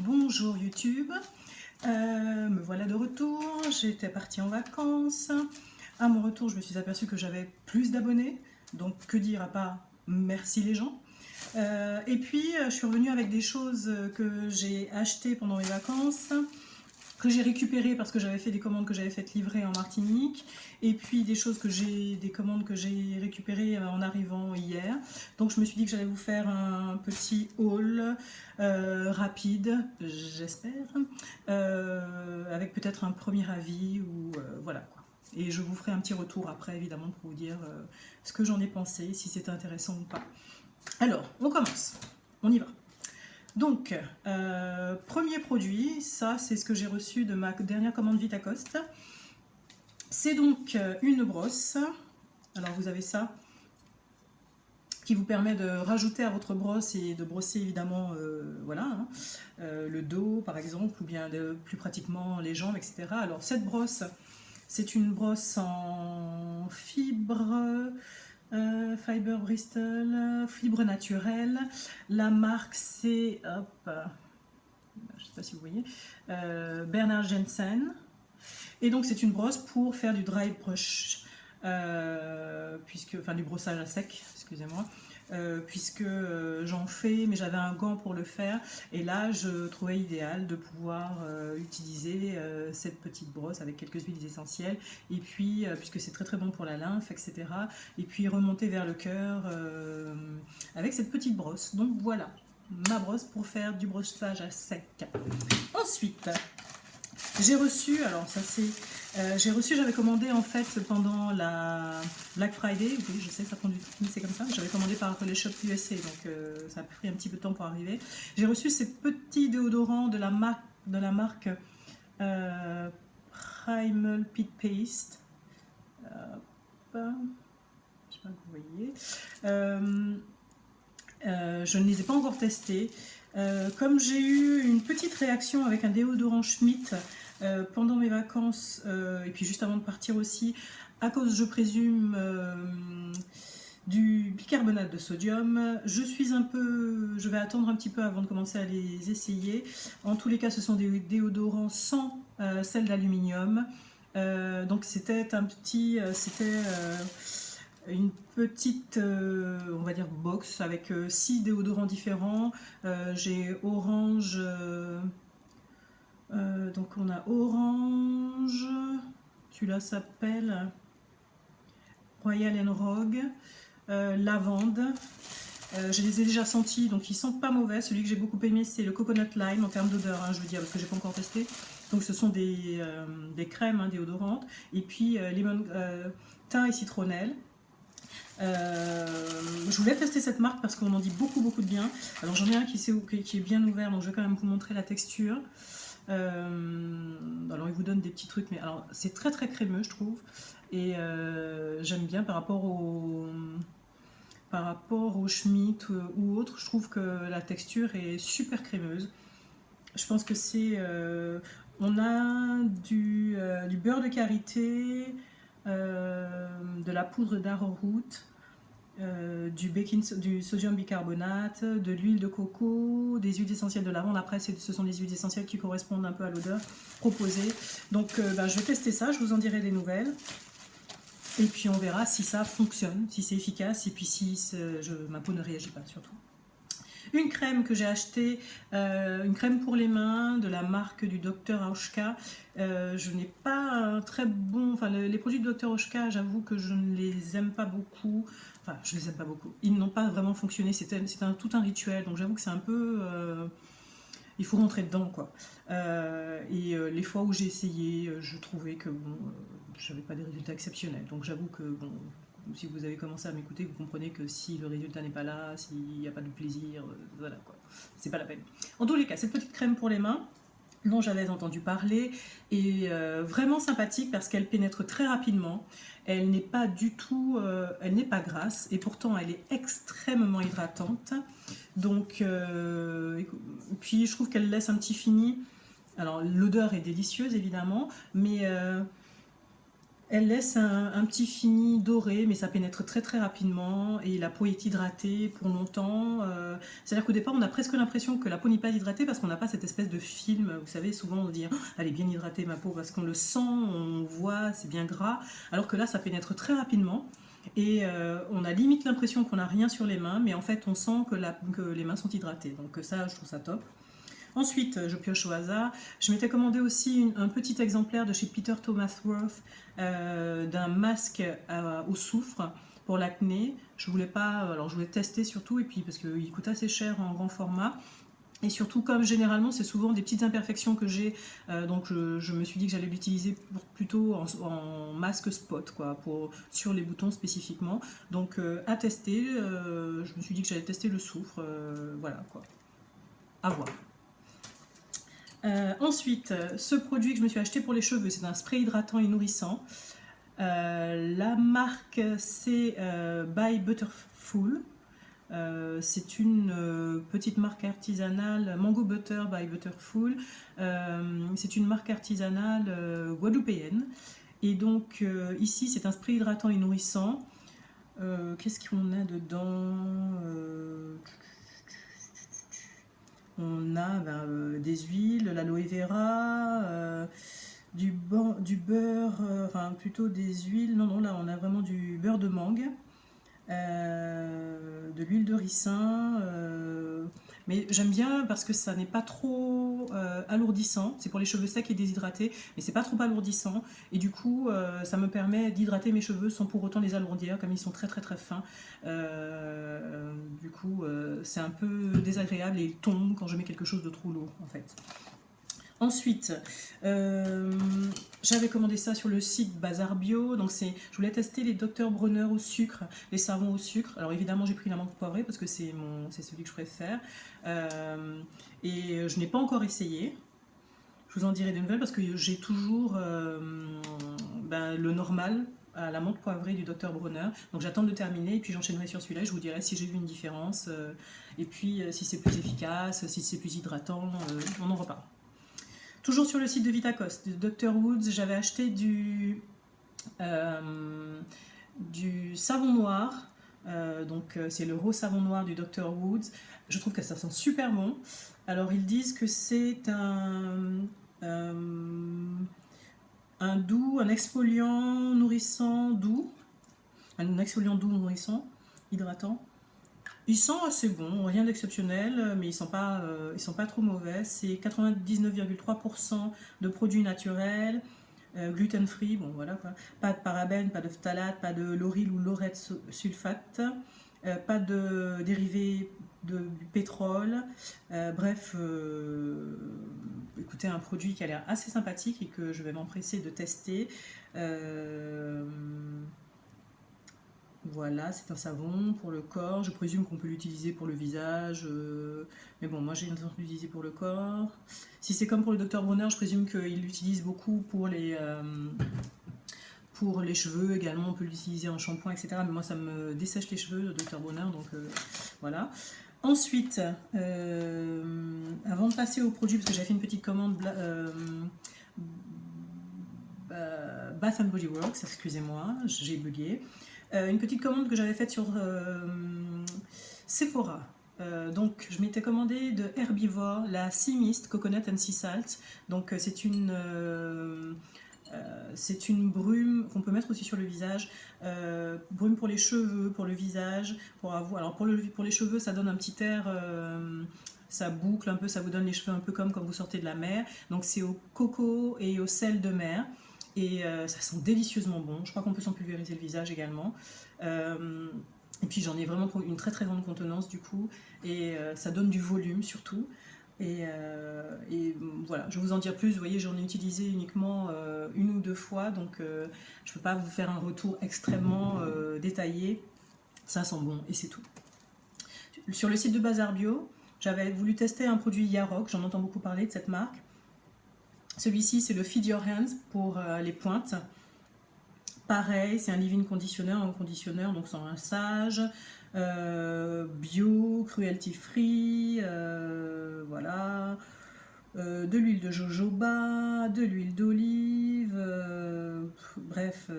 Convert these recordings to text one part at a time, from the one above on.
Bonjour YouTube, me voilà de retour, j'étais partie en vacances. À mon retour, je me suis aperçue que j'avais plus d'abonnés, donc que dire à part merci les gens. Et puis, je suis revenue avec des choses que j'ai achetées pendant mes vacances, que j'ai récupérées parce que j'avais fait des commandes que j'avais faites livrer en Martinique, et puis des commandes que j'ai récupérées en arrivant hier. Donc je me suis dit que j'allais vous faire un petit haul rapide, j'espère, avec peut-être un premier avis ou voilà quoi. Et je vous ferai un petit retour après évidemment pour vous dire ce que j'en ai pensé, si c'était intéressant ou pas. Alors, on commence, on y va. Donc, premier produit, ça c'est ce que j'ai reçu de ma dernière commande Vitacoste. C'est donc une brosse. Alors vous avez ça qui vous permet de rajouter à votre brosse et de brosser évidemment voilà, hein, le dos par exemple, ou bien plus pratiquement les jambes, etc. Alors cette brosse, c'est une brosse en fibre. Fiber Bristol, fibre naturelle. La marque c'est, hop, je ne sais pas si vous voyez, Bernard Jensen. Et donc c'est une brosse pour faire du dry brush, enfin du brossage à sec, excusez-moi. Puisque j'en fais, mais j'avais un gant pour le faire, et là je trouvais idéal de pouvoir utiliser cette petite brosse avec quelques huiles essentielles, et puis puisque c'est très très bon pour la lymphe, etc., et puis remonter vers le cœur avec cette petite brosse. Donc voilà, ma brosse pour faire du brossage à sec. Ensuite, j'ai reçu, alors ça c'est, j'avais commandé en fait pendant la Black Friday, oui je sais ça prend du temps, mais c'est comme ça, j'avais commandé par les shops USA, donc ça a pris un petit peu de temps pour arriver. J'ai reçu ces petits déodorants de la marque Primal Pit Paste, je sais pas que vous voyez. Je ne les ai pas encore testés. Comme j'ai eu une petite réaction avec un déodorant Schmitt pendant mes vacances, et puis juste avant de partir aussi, à cause, je présume, du bicarbonate de sodium, je vais attendre un petit peu avant de commencer à les essayer. En tous les cas, ce sont des déodorants sans sel d'aluminium. Donc c'était une petite, on va dire, box avec 6 déodorants différents. J'ai orange, donc on a orange, celui-là s'appelle Royal Rogue, lavande. Je les ai déjà sentis, donc ils sont pas mauvais. Celui que j'ai beaucoup aimé, c'est le coconut lime en termes d'odeur, hein, je veux dire, parce que j'ai pas encore testé. Donc ce sont des crèmes, hein, déodorantes. Et puis thym et citronnelle. Je voulais tester cette marque parce qu'on en dit beaucoup beaucoup de bien. Alors j'en ai un qui est bien ouvert, donc je vais quand même vous montrer la texture. Alors il vous donne des petits trucs, mais alors c'est très très crémeux je trouve, et j'aime bien par rapport au Schmitt ou autre. Je trouve que la texture est super crémeuse. Je pense que c'est on a du beurre de karité, de la poudre d'arrowroot, du sodium bicarbonate, de l'huile de coco, des huiles essentielles de lavande. Après, ce sont des huiles essentielles qui correspondent un peu à l'odeur proposée. Donc, je vais tester ça, je vous en dirai des nouvelles. Et puis, on verra si ça fonctionne, si c'est efficace, et puis si ma peau ne réagit pas, surtout. Une crème que j'ai achetée, une crème pour les mains de la marque du Dr Auschka. Je n'ai pas un très bon... Enfin, les produits du Dr Auschka, j'avoue que je ne les aime pas beaucoup. Enfin, je les aime pas beaucoup. Ils n'ont pas vraiment fonctionné. C'était tout un rituel. Donc j'avoue que c'est un peu... il faut rentrer dedans, quoi. Les fois où j'ai essayé, je trouvais que bon, j'avais pas des résultats exceptionnels. Donc j'avoue que bon, si vous avez commencé à m'écouter, vous comprenez que si le résultat n'est pas là, s'il n'y a pas de plaisir, voilà quoi, c'est pas la peine. En tous les cas, cette petite crème pour les mains, dont j'avais entendu parler, est vraiment sympathique parce qu'elle pénètre très rapidement. Elle n'est pas du tout, elle n'est pas grasse, et pourtant elle est extrêmement hydratante. Donc, puis je trouve qu'elle laisse un petit fini. Alors l'odeur est délicieuse évidemment, mais Elle laisse un petit fini doré, mais ça pénètre très très rapidement et la peau est hydratée pour longtemps. C'est-à-dire qu'au départ, on a presque l'impression que la peau n'est pas hydratée parce qu'on n'a pas cette espèce de film. Vous savez, souvent on dit: oh, elle est bien hydratée ma peau, parce qu'on le sent, on voit, c'est bien gras. Alors que là, ça pénètre très rapidement et on a limite l'impression qu'on n'a rien sur les mains, mais en fait, on sent que les mains sont hydratées. Donc ça, je trouve ça top. Ensuite, je pioche au hasard. Je m'étais commandé aussi un petit exemplaire de chez Peter Thomas Roth d'un masque au soufre pour l'acné. Je voulais pas, alors je voulais tester surtout, et puis parce qu'il coûte assez cher en grand format. Et surtout, comme généralement, c'est souvent des petites imperfections que j'ai, donc je me suis dit que j'allais l'utiliser plutôt en masque spot, quoi, sur les boutons spécifiquement. Donc à tester, je me suis dit que j'allais tester le soufre, voilà quoi, à voir. Ensuite, ce produit que je me suis acheté pour les cheveux, c'est un spray hydratant et nourrissant. La marque, c'est By Butterful. C'est une petite marque artisanale, Mango Butter by Butterful. C'est une marque artisanale guadeloupéenne. Et donc ici, c'est un spray hydratant et nourrissant. Qu'est-ce qu'on a dedans? On a des huiles, l'aloe vera, du beurre, enfin plutôt des huiles. Non, là on a vraiment du beurre de mangue, de l'huile de ricin. Mais j'aime bien parce que ça n'est pas trop alourdissant. C'est pour les cheveux secs et déshydratés, mais c'est pas trop alourdissant. Et du coup, ça me permet d'hydrater mes cheveux sans pour autant les alourdir, comme ils sont très très très fins. Du coup, c'est un peu désagréable et ils tombent quand je mets quelque chose de trop lourd en fait. Ensuite, j'avais commandé ça sur le site Bazar Bio. Donc je voulais tester les Dr Bronner au sucre, les savons au sucre. Alors évidemment, j'ai pris la menthe poivrée parce que c'est celui que je préfère. Et je n'ai pas encore essayé. Je vous en dirai des nouvelles parce que j'ai toujours le normal à la menthe poivrée du Dr Bronner. Donc j'attends de terminer et puis j'enchaînerai sur celui-là. Je vous dirai si j'ai vu une différence et puis si c'est plus efficace, si c'est plus hydratant. On en reparle. Toujours sur le site de Vitacost, de Dr Woods, j'avais acheté du savon noir. Donc c'est le rose savon noir du Dr Woods. Je trouve que ça sent super bon. Alors ils disent que c'est un doux, un exfoliant nourrissant doux, un exfoliant doux nourrissant, hydratant. Ils sont assez bons, rien d'exceptionnel, mais ils sont pas trop mauvais. C'est 99,3% de produits naturels, gluten free, bon voilà quoi. Pas de parabènes, pas de phtalate, pas de lauryl ou laurette sulfate, pas de dérivés du pétrole. Bref, écoutez, un produit qui a l'air assez sympathique et que je vais m'empresser de tester. Voilà, c'est un savon pour le corps. Je présume qu'on peut l'utiliser pour le visage. Mais bon, moi j'ai l'intention de l'utiliser pour le corps. Si c'est comme pour le Dr Bronner, je présume qu'il l'utilise beaucoup pour les cheveux également. On peut l'utiliser en shampoing, etc. Mais moi ça me dessèche les cheveux, le Dr Bronner. Donc voilà. Ensuite, avant de passer au produit, parce que j'ai fait une petite commande Bath Body Works, excusez-moi, j'ai bugué. Une petite commande que j'avais faite sur Sephora. Donc je m'étais commandé de Herbivore la Sea Mist Coconut and Sea Salt. Donc c'est une brume qu'on peut mettre aussi sur le visage, brume pour les cheveux, pour le visage, alors pour les cheveux ça donne un petit air, ça boucle un peu, ça vous donne les cheveux un peu comme quand vous sortez de la mer. Donc c'est au coco et au sel de mer. Et ça sent délicieusement bon. Je crois qu'on peut s'en pulvériser le visage également. Et puis j'en ai vraiment pour une très très grande contenance du coup. Et ça donne du volume surtout. Et voilà, je vais vous en dire plus. Vous voyez, j'en ai utilisé uniquement une ou deux fois. Donc je ne peux pas vous faire un retour extrêmement détaillé. Ça sent bon et c'est tout. Sur le site de Bazar Bio, j'avais voulu tester un produit Yarok. J'en entends beaucoup parler de cette marque. Celui-ci, c'est le Feed Your Hands pour les pointes. Pareil, c'est un leave-in conditioner, donc sans rinçage, bio, cruelty free, voilà, de l'huile de jojoba, de l'huile d'olive, bref,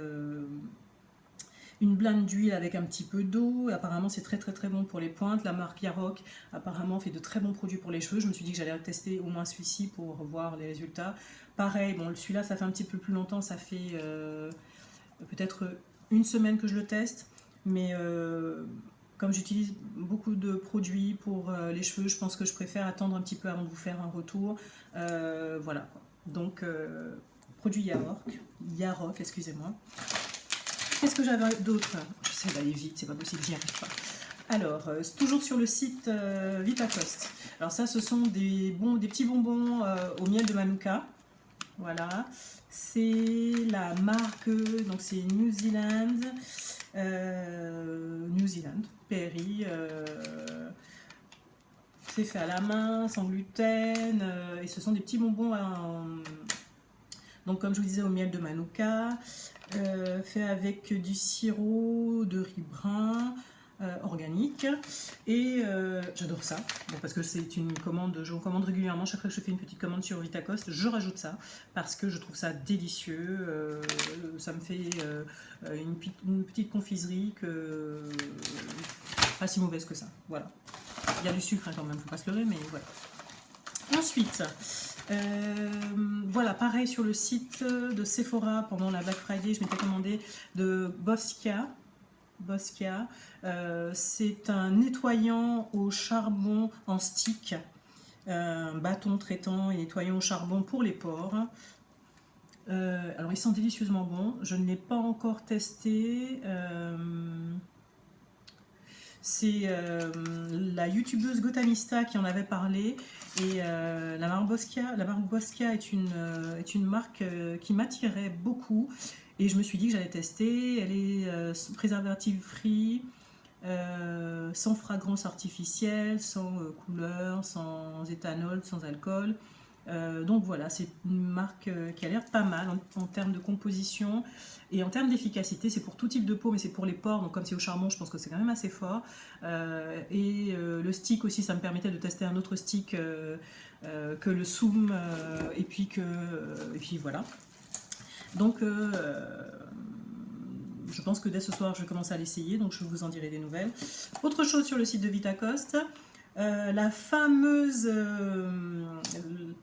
une blinde d'huile avec un petit peu d'eau. Apparemment, c'est très très très bon pour les pointes. La marque Yarok apparemment fait de très bons produits pour les cheveux. Je me suis dit que j'allais tester au moins celui-ci pour voir les résultats. Pareil, bon, celui-là, ça fait un petit peu plus longtemps. Ça fait peut-être une semaine que je le teste. Mais comme j'utilise beaucoup de produits pour les cheveux, je pense que je préfère attendre un petit peu avant de vous faire un retour. Voilà. Donc, produit Yarok, excusez-moi. Qu'est-ce que j'avais d'autre? J'essaie d'aller vite, c'est pas possible, j'y arrive pas. Alors, toujours sur le site Vitacost. Alors ça, ce sont des petits bonbons au miel de Manuka. Voilà. C'est la marque, donc c'est New Zealand, PRI. C'est fait à la main, sans gluten, et ce sont des petits bonbons donc comme je vous disais, au miel de Manuka, fait avec du sirop de riz brun organique, et j'adore ça, bon, parce que c'est une commande, je recommande régulièrement, chaque fois que je fais une petite commande sur Vitacost, je rajoute ça, parce que je trouve ça délicieux, ça me fait une petite confiserie pas si mauvaise que ça, voilà. Il y a du sucre hein, quand même, faut pas se leurrer, mais voilà. Ensuite, voilà, pareil sur le site de Sephora, pendant la Black Friday, je m'étais commandé de Boskia. C'est un nettoyant au charbon en stick, un bâton traitant et nettoyant au charbon pour les pores. Alors, ils sont délicieusement bons. Je ne l'ai pas encore testé. C'est la youtubeuse Gotamista qui en avait parlé, et la marque Boskia est une marque qui m'attirait beaucoup, et je me suis dit que j'allais tester. Elle est préservative free, sans fragrance artificielle, sans couleur, sans éthanol, sans alcool. Donc voilà, c'est une marque qui a l'air pas mal en termes de composition et en termes d'efficacité. C'est pour tout type de peau, mais c'est pour les pores, donc comme c'est au charbon, je pense que c'est quand même assez fort. Le stick aussi, ça me permettait de tester un autre stick que le Soum, et puis voilà. Donc je pense que dès ce soir je vais commencer à l'essayer, donc je vous en dirai des nouvelles. Autre chose sur le site de Vitacost, la fameuse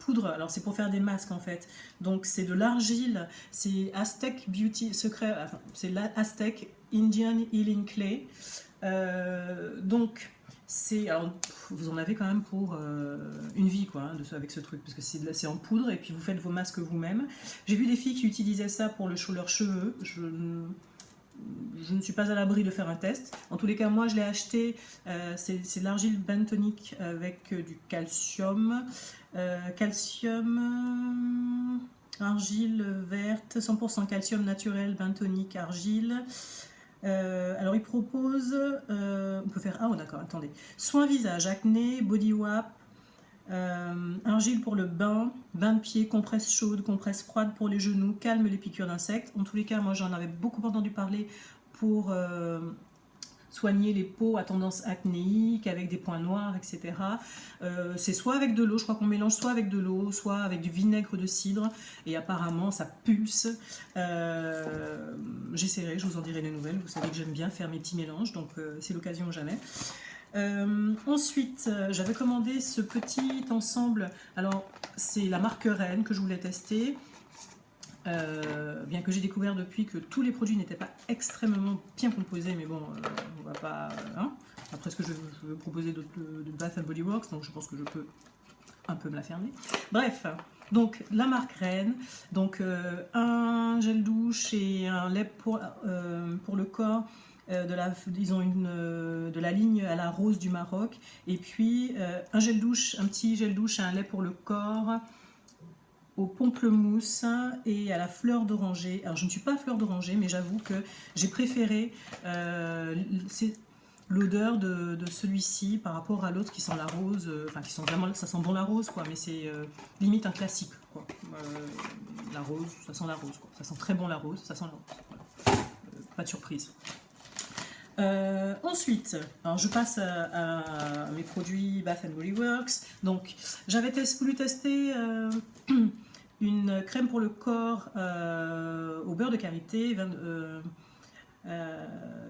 poudre, alors c'est pour faire des masques en fait, donc c'est de l'argile, c'est Aztec Beauty Secret, enfin, c'est la Aztec Indian Healing Clay, donc alors vous en avez quand même pour une vie quoi, hein, avec ce truc, parce que c'est en poudre et puis vous faites vos masques vous-même. J'ai vu des filles qui utilisaient ça pour leurs cheveux. Je ne suis pas à l'abri de faire un test. En tous les cas, moi je l'ai acheté, c'est de l'argile bentonique avec du calcium. Argile verte, 100% calcium naturel, bentonique, argile. Alors il propose, on peut faire, ah oh, d'accord, attendez, soin visage, acné, body wap, argile pour le bain de pied, compresse chaude, compresse froide pour les genoux, calme les piqûres d'insectes. En tous les cas, moi j'en avais beaucoup entendu parler pour soigner les peaux à tendance acnéique, avec des points noirs, etc. C'est soit avec de l'eau, je crois qu'on mélange soit avec de l'eau, soit avec du vinaigre de cidre, et apparemment ça pulse. J'essaierai, je vous en dirai des nouvelles. Vous savez que j'aime bien faire mes petits mélanges, donc c'est l'occasion ou jamais. Ensuite, j'avais commandé ce petit ensemble, alors c'est la marque Rennes que je voulais tester, bien que j'ai découvert depuis que tous les produits n'étaient pas extrêmement bien composés, mais bon, on va pas, hein. Après ce que je veux proposer de Bath & Body Works, donc je pense que je peux un peu me la fermer. Bref, donc la marque Rennes, donc un gel douche et un lait pour le corps, ils ont de la ligne à la rose du Maroc, et puis un petit gel douche et un lait pour le corps au pamplemousse et à la fleur d'oranger. Alors je ne suis pas fleur d'oranger, mais j'avoue que j'ai préféré l'odeur de celui-ci par rapport à l'autre qui sent la rose, enfin qui sent vraiment, ça sent bon la rose quoi, mais c'est limite un classique quoi. La rose, ça sent la rose quoi. Ça sent très bon la rose, ça sent la rose. Voilà. Pas de surprise. Ensuite, alors je passe à mes produits Bath & Body Works. Donc, j'avais voulu tester une crème pour le corps au beurre de karité,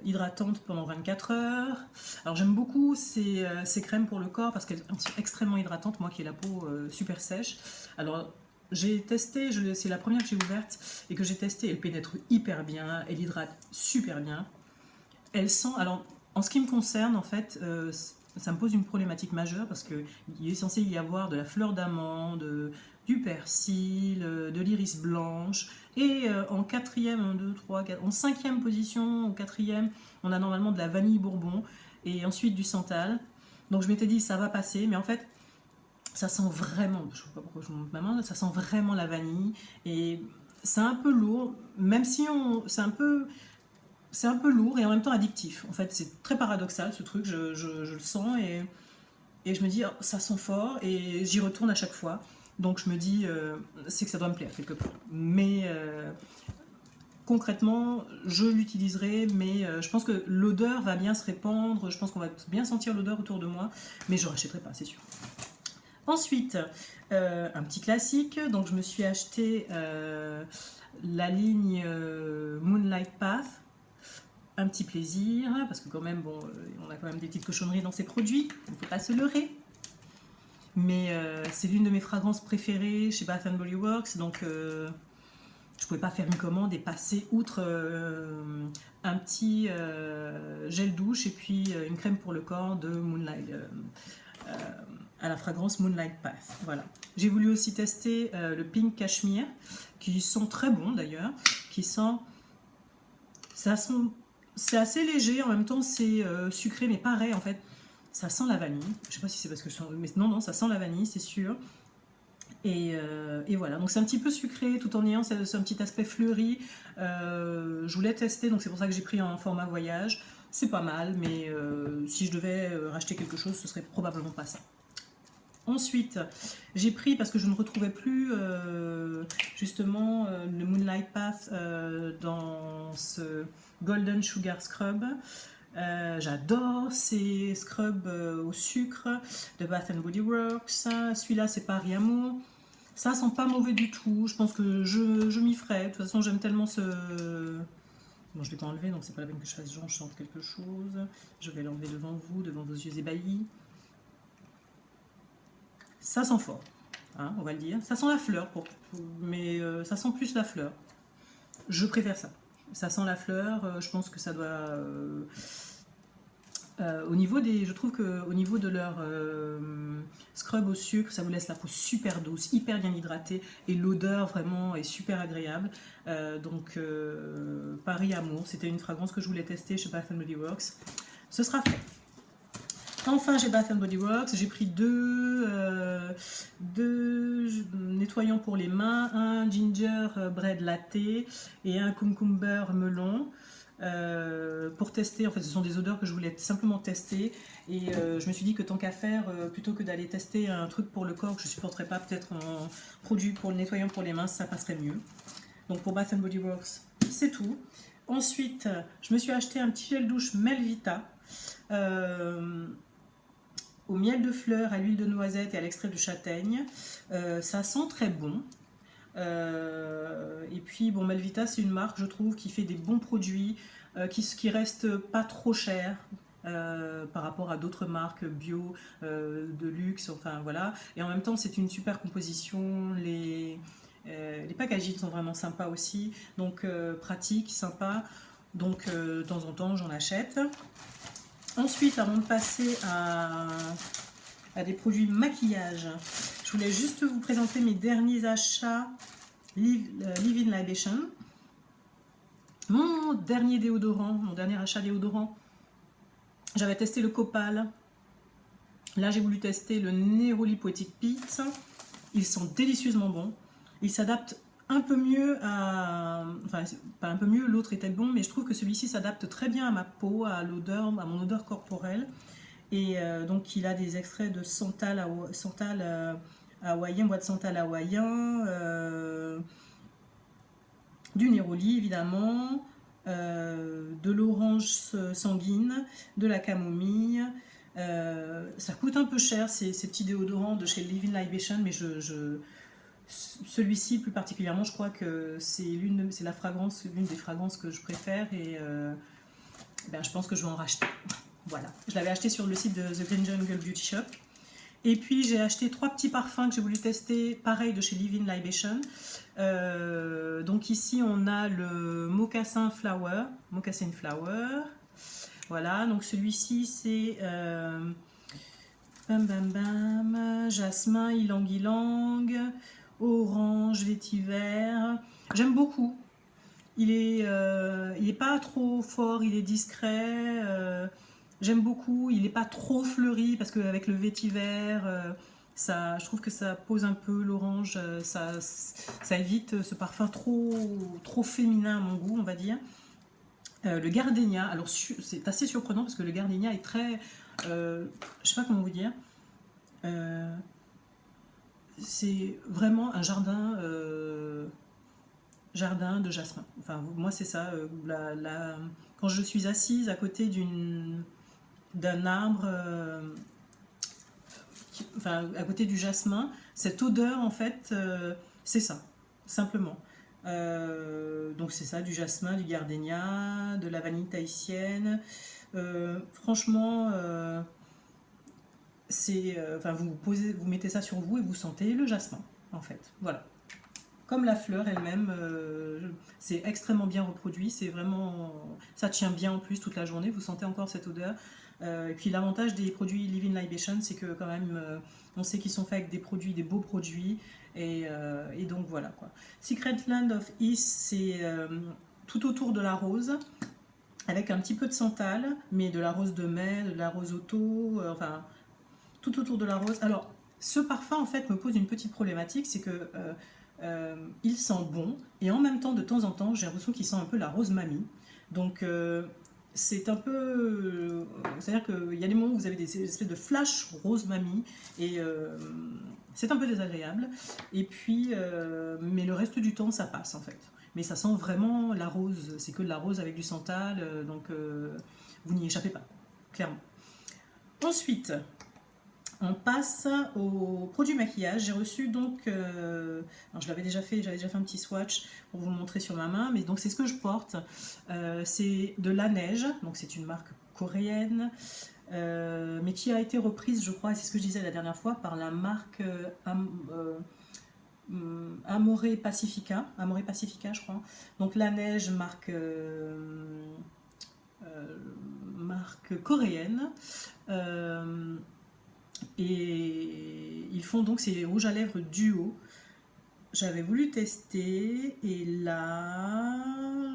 hydratante pendant 24 heures. Alors j'aime beaucoup ces crèmes pour le corps parce qu'elles sont extrêmement hydratantes, moi qui ai la peau super sèche. Alors j'ai testé, c'est la première que j'ai ouverte et que j'ai testée, elle pénètre hyper bien, elle hydrate super bien. Elle sent, alors en ce qui me concerne en fait, ça me pose une problématique majeure parce qu'il est censé y avoir de la fleur d'amande, du persil, de l'iris blanche. Et en quatrième, 1, 2, 3, 4, en cinquième position, au quatrième, on a normalement de la vanille bourbon et ensuite du santal. Donc je m'étais dit ça va passer, mais en fait ça sent vraiment, je ne sais pas pourquoi je monte ma main, ça sent vraiment la vanille et c'est un peu lourd, même si c'est un peu lourd et en même temps addictif. En fait, c'est très paradoxal ce truc, je le sens et je me dis, oh, ça sent fort et j'y retourne à chaque fois. Donc je me dis, c'est que ça doit me plaire quelque part. Mais concrètement, je l'utiliserai, mais je pense que l'odeur va bien se répandre, je pense qu'on va bien sentir l'odeur autour de moi, mais je ne rachèterai pas, c'est sûr. Ensuite, un petit classique, donc je me suis acheté la ligne Moonlight Path. Un petit plaisir, parce que quand même, bon, on a quand même des petites cochonneries dans ces produits, il ne faut pas se leurrer. Mais c'est l'une de mes fragrances préférées chez Bath Body Works, donc je ne pouvais pas faire une commande et passer outre un petit gel douche et puis une crème pour le corps de Moonlight, à la fragrance Moonlight Path. Voilà. J'ai voulu aussi tester le Pink Cashmere, qui sent très bon d'ailleurs, qui sent... Ça sent... C'est assez léger, en même temps c'est sucré, mais pareil en fait, ça sent la vanille. Je sais pas si c'est parce que je sens... Mais non, ça sent la vanille, c'est sûr. Et voilà, donc c'est un petit peu sucré tout en ayant ce petit aspect fleuri. Je voulais tester, donc c'est pour ça que j'ai pris un format voyage. C'est pas mal, mais si je devais racheter quelque chose, ce serait probablement pas ça. Ensuite, j'ai pris, parce que je ne retrouvais plus justement le Moonlight Path dans ce Golden Sugar Scrub. J'adore ces scrubs au sucre de Bath Body Works. Celui-là, c'est Paris Amour. Ça sent pas mauvais du tout. Je pense que je m'y ferai. De toute façon, j'aime tellement ce... Bon, je ne l'ai pas enlevé, donc c'est pas la peine que je fasse genre, je chante quelque chose. Je vais l'enlever devant vous, devant vos yeux ébahis. Ça sent fort, hein, on va le dire. Ça sent la fleur, mais ça sent plus la fleur. Je préfère ça. Ça sent la fleur, je pense que ça doit... au niveau des, je trouve qu'au niveau de leur scrub au sucre, ça vous laisse la peau super douce, hyper bien hydratée et l'odeur vraiment est super agréable. Donc Paris Amour, c'était une fragrance que je voulais tester chez Bath Body Works. Ce sera fait. Enfin, j'ai Bath Body Works, j'ai pris deux nettoyants pour les mains, un ginger bread latte et un cucumber melon. Pour tester, en fait ce sont des odeurs que je voulais simplement tester et je me suis dit que tant qu'à faire, plutôt que d'aller tester un truc pour le corps que je ne supporterais pas, peut-être un produit pour le nettoyant pour les mains, ça passerait mieux. Donc pour Bath Body Works, c'est tout. Ensuite, je me suis acheté un petit gel douche Melvita au miel de fleurs, à l'huile de noisette et à l'extrait de châtaigne. Ça sent très bon. Et puis bon, Melvita c'est une marque je trouve qui fait des bons produits qui restent pas trop chers par rapport à d'autres marques bio de luxe, enfin voilà, et en même temps c'est une super composition, les packaging sont vraiment sympas aussi, donc pratique, sympa, donc de temps en temps j'en achète. Ensuite, avant de passer à des produits maquillage, je voulais juste vous présenter mes derniers achats Live-In Libation. Mon dernier déodorant, mon dernier achat déodorant, j'avais testé le Copal. Là, j'ai voulu tester le Neroli Poetic Pete. Ils sont délicieusement bons. Ils s'adaptent un peu mieux à... Enfin, pas un peu mieux, l'autre était bon, mais je trouve que celui-ci s'adapte très bien à ma peau, à l'odeur, à mon odeur corporelle. Et donc, il a des extraits de santal hawaïen, bois de santal hawaïen, du néroli évidemment, de l'orange sanguine, de la camomille. Ça coûte un peu cher ces petits déodorants de chez Live-In Libation, mais Celui-ci plus particulièrement, je crois que c'est l'une des fragrances que je préfère et ben, je pense que je vais en racheter. Voilà, je l'avais acheté sur le site de The Green Jungle Beauty Shop. Et puis j'ai acheté 3 petits parfums que j'ai voulu tester, pareil de chez Live in Libation. Donc ici on a le Mocassin Flower, voilà, donc celui-ci c'est bam bam bam, jasmin, ylang ylang, orange, vétiver. J'aime beaucoup. Il est pas trop fort, il est discret. J'aime beaucoup. Il n'est pas trop fleuri parce qu'avec le vétiver, je trouve que ça pose un peu l'orange. Ça évite ce parfum trop féminin à mon goût, on va dire. Le gardénia, alors c'est assez surprenant parce que le gardénia est très, je sais pas comment vous dire. C'est vraiment un jardin de jasmin. Enfin, moi, c'est ça. Quand je suis assise à côté d'un arbre, enfin, à côté du jasmin, cette odeur, en fait, c'est ça, simplement. Donc, c'est ça, du jasmin, du gardénia, de la vanille tahitienne. Franchement, enfin, vous mettez ça sur vous et vous sentez le jasmin, en fait. Voilà. Comme la fleur elle-même, c'est extrêmement bien reproduit, ça tient bien en plus toute la journée, vous sentez encore cette odeur. Et puis l'avantage des produits Live in Libation, c'est que quand même, on sait qu'ils sont faits avec des beaux produits, et donc voilà quoi. Secret Land of East, c'est tout autour de la rose, avec un petit peu de santal, mais de la rose de mai, de la rose auto, enfin tout autour de la rose. Alors, ce parfum en fait me pose une petite problématique, c'est que il sent bon et en même temps de temps en temps j'ai l'impression qu'il sent un peu la rose mamie. Donc c'est un peu, c'est-à-dire qu'il y a des moments où vous avez des espèces de flash rose mamie et c'est un peu désagréable. Et puis, mais le reste du temps ça passe en fait. Mais ça sent vraiment la rose, c'est que de la rose avec du santal, donc vous n'y échappez pas, clairement. Ensuite, on passe aux produits maquillage. J'ai reçu donc, alors j'avais déjà fait un petit swatch pour vous montrer sur ma main, mais donc c'est ce que je porte. C'est de La Neige, donc c'est une marque coréenne, mais qui a été reprise, je crois, et c'est ce que je disais la dernière fois, par la marque Amore Pacifica, je crois. Donc La Neige, marque coréenne. Et ils font donc ces rouges à lèvres duo. J'avais voulu tester et là,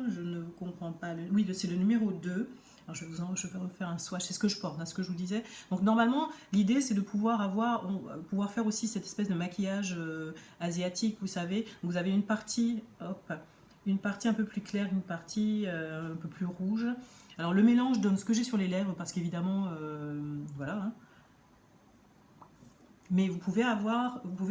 je ne comprends pas. Oui, c'est le numéro 2. Alors je vais refaire un swatch, c'est ce que je porte, hein, ce que je vous disais. Donc normalement, l'idée c'est de pouvoir faire aussi cette espèce de maquillage asiatique, vous savez. Vous avez une partie un peu plus claire, une partie un peu plus rouge. Alors le mélange donne ce que j'ai sur les lèvres parce qu'évidemment, voilà. Hein. Mais vous pouvez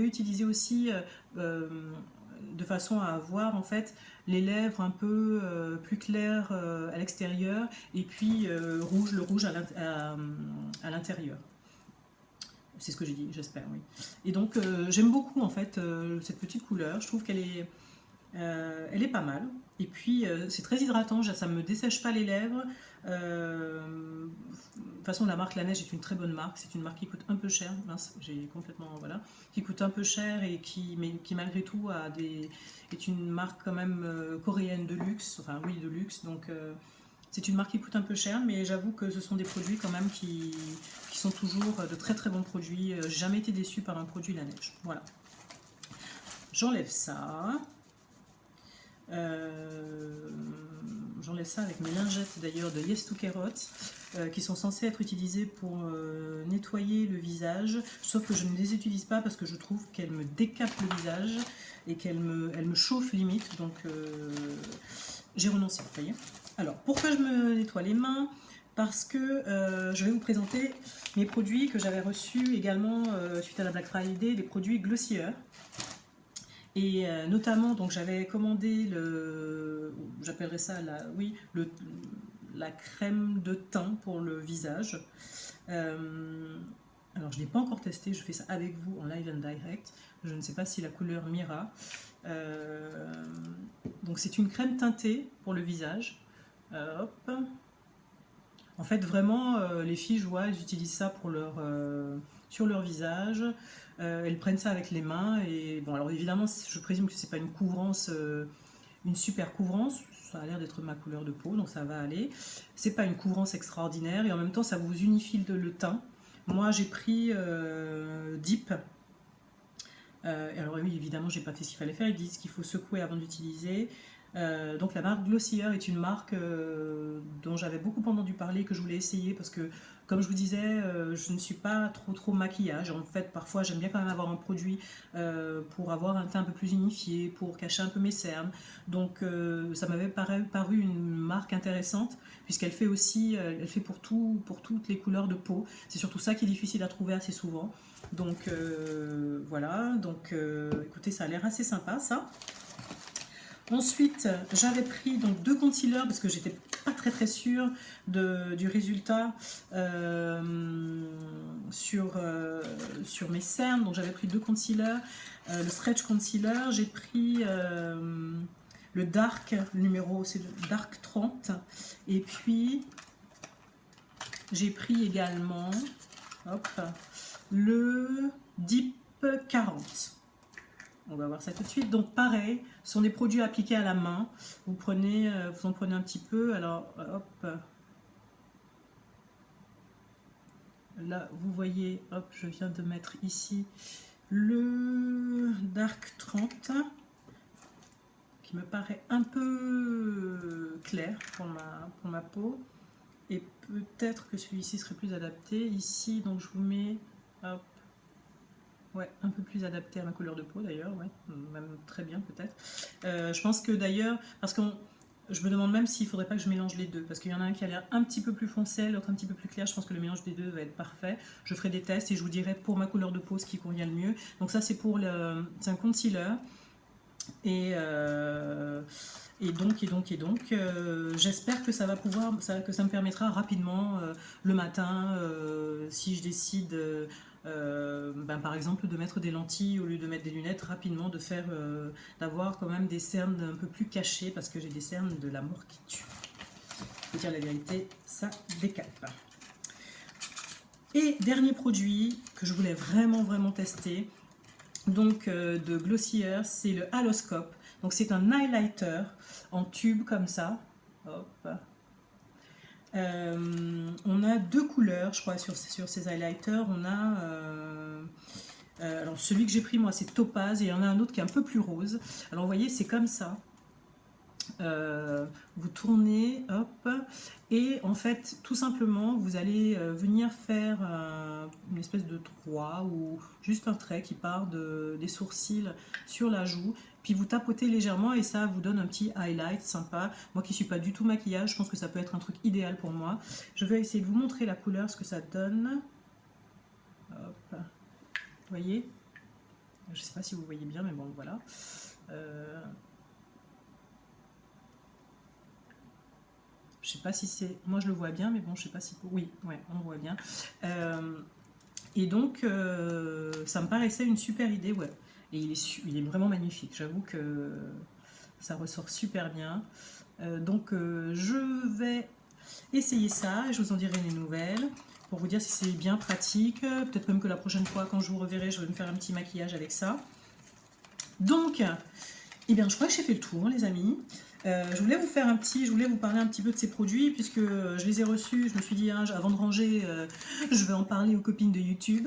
utiliser aussi de façon à avoir en fait les lèvres un peu plus claires à l'extérieur et puis le rouge à l'intérieur. C'est ce que j'ai dit, j'espère, oui. Et donc j'aime beaucoup en fait cette petite couleur. Je trouve elle est pas mal. Et puis c'est très hydratant, ça ne me dessèche pas les lèvres. De toute façon, la marque La Neige est une très bonne marque. C'est une marque qui coûte un peu cher. Mince, j'ai complètement. Voilà. Qui coûte un peu cher et qui malgré tout, est une marque quand même coréenne de luxe. Enfin, oui, de luxe. Donc, c'est une marque qui coûte un peu cher, mais j'avoue que ce sont des produits quand même qui sont toujours de très très bons produits. J'ai jamais été déçue par un produit La Neige. Voilà. J'enlève ça. J'enlève ça avec mes lingettes d'ailleurs de Yes to Carrot qui sont censées être utilisées pour nettoyer le visage, sauf que je ne les utilise pas parce que je trouve qu'elles me décapent le visage et qu'elles me chauffent limite, donc j'ai renoncé, vous voyez. Alors pourquoi je me nettoie les mains? Parce que je vais vous présenter mes produits que j'avais reçus également suite à la Black Friday, des produits Glossier. Et notamment, donc j'avais commandé j'appellerais ça la crème de teint pour le visage. Alors, je ne l'ai pas encore testé, je fais ça avec vous en live and direct. Je ne sais pas si la couleur m'ira. Donc, c'est une crème teintée pour le visage. Hop. En fait, vraiment, les filles, je vois, elles utilisent ça pour sur leur visage. Elles prennent ça avec les mains. Et bon, alors évidemment, je présume que c'est pas une couvrance, une super couvrance. Ça a l'air d'être ma couleur de peau, donc ça va aller. C'est pas une couvrance extraordinaire et en même temps, ça vous unifie le teint. Moi, j'ai pris Deep. Alors oui, évidemment, j'ai pas fait ce qu'il fallait faire. Ils disent qu'il faut secouer avant d'utiliser. Donc la marque Glossier est une marque dont j'avais beaucoup entendu parler, que je voulais essayer parce que, comme je vous disais, je ne suis pas trop maquillage. En fait, parfois, j'aime bien quand même avoir un produit pour avoir un teint un peu plus unifié, pour cacher un peu mes cernes. Donc ça m'avait paru une marque intéressante puisqu'elle fait aussi, elle fait pour toutes les couleurs de peau. C'est surtout ça qui est difficile à trouver assez souvent. Donc voilà, donc écoutez, ça a l'air assez sympa ça. Ensuite, j'avais pris donc 2 concealers parce que j'étais pas très sûre du résultat sur mes cernes. Donc j'avais pris 2 concealers, le Stretch Concealer, j'ai pris le Dark, le numéro, c'est le Dark 30. Et puis, j'ai pris également hop, le Deep 40. On va voir ça tout de suite. Donc pareil, ce sont des produits appliqués à la main. Vous en prenez un petit peu. Alors hop, là vous voyez, hop, je viens de mettre ici le Dark 30 qui me paraît un peu clair pour ma peau. Et peut-être que celui-ci serait plus adapté. Ici, donc je vous mets, hop, ouais, un peu plus adapté à ma couleur de peau d'ailleurs, ouais, même très bien peut-être. Je pense que d'ailleurs, parce que je me demande même s'il ne faudrait pas que je mélange les deux, parce qu'il y en a un qui a l'air un petit peu plus foncé, l'autre un petit peu plus clair. Je pense que le mélange des deux va être parfait. Je ferai des tests et je vous dirai pour ma couleur de peau ce qui convient le mieux. Donc ça c'est c'est un concealer. Et donc, j'espère que ça va pouvoir, que ça me permettra rapidement le matin, si je décide, par exemple, de mettre des lentilles au lieu de mettre des lunettes, rapidement d'avoir quand même des cernes un peu plus cachées, parce que j'ai des cernes de la mort qui tue. Faut dire la vérité, ça décape. Et dernier produit que je voulais vraiment tester, donc de Glossier, c'est le Haloscope. Donc c'est un highlighter en tube comme ça. Hop. On a 2 couleurs, je crois, sur ces highlighters. On a alors celui que j'ai pris moi, c'est topaz, et il y en a un autre qui est un peu plus rose. Alors vous voyez, c'est comme ça. Vous tournez, hop, et en fait, tout simplement, vous allez venir faire une espèce de 3 ou juste un trait qui part des sourcils sur la joue, puis vous tapotez légèrement et ça vous donne un petit highlight sympa. Moi qui ne suis pas du tout maquillage, je pense que ça peut être un truc idéal pour moi. Je vais essayer de vous montrer la couleur, ce que ça donne. Hop. Vous voyez? Je ne sais pas si vous voyez bien, mais bon, voilà. Je sais pas si c'est... Moi, je le vois bien, mais bon, je sais pas si... Oui, ouais, on le voit bien. Et donc, ça me paraissait une super idée, ouais. Et il est vraiment magnifique. J'avoue que ça ressort super bien. Donc, je vais essayer ça et je vous en dirai des nouvelles pour vous dire si c'est bien pratique. Peut-être même que la prochaine fois, quand je vous reverrai, je vais me faire un petit maquillage avec ça. Donc, eh bien, je crois que j'ai fait le tour, les amis. Je voulais vous parler un petit peu de ces produits puisque je les ai reçus. Je me suis dit, hein, avant de ranger, je vais en parler aux copines de YouTube.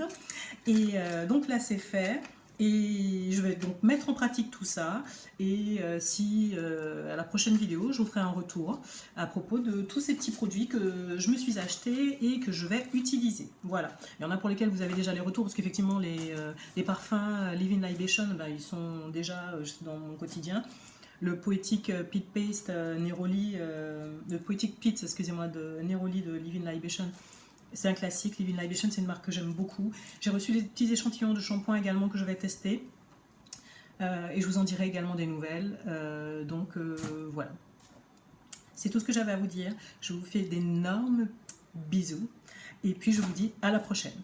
Et donc là, c'est fait. Et je vais donc mettre en pratique tout ça. Et à la prochaine vidéo, je vous ferai un retour à propos de tous ces petits produits que je me suis achetés et que je vais utiliser. Voilà. Il y en a pour lesquels vous avez déjà les retours parce qu'effectivement, les parfums Living Libation, ils sont déjà dans mon quotidien. Le Poetic Pit Paste Neroli, le Poetic Pit, excusez-moi, de Neroli de Living Libation. C'est un classique. Living Libation, c'est une marque que j'aime beaucoup. J'ai reçu des petits échantillons de shampoing également que je vais tester. Et je vous en dirai également des nouvelles. Donc voilà. C'est tout ce que j'avais à vous dire. Je vous fais d'énormes bisous. Et puis je vous dis à la prochaine.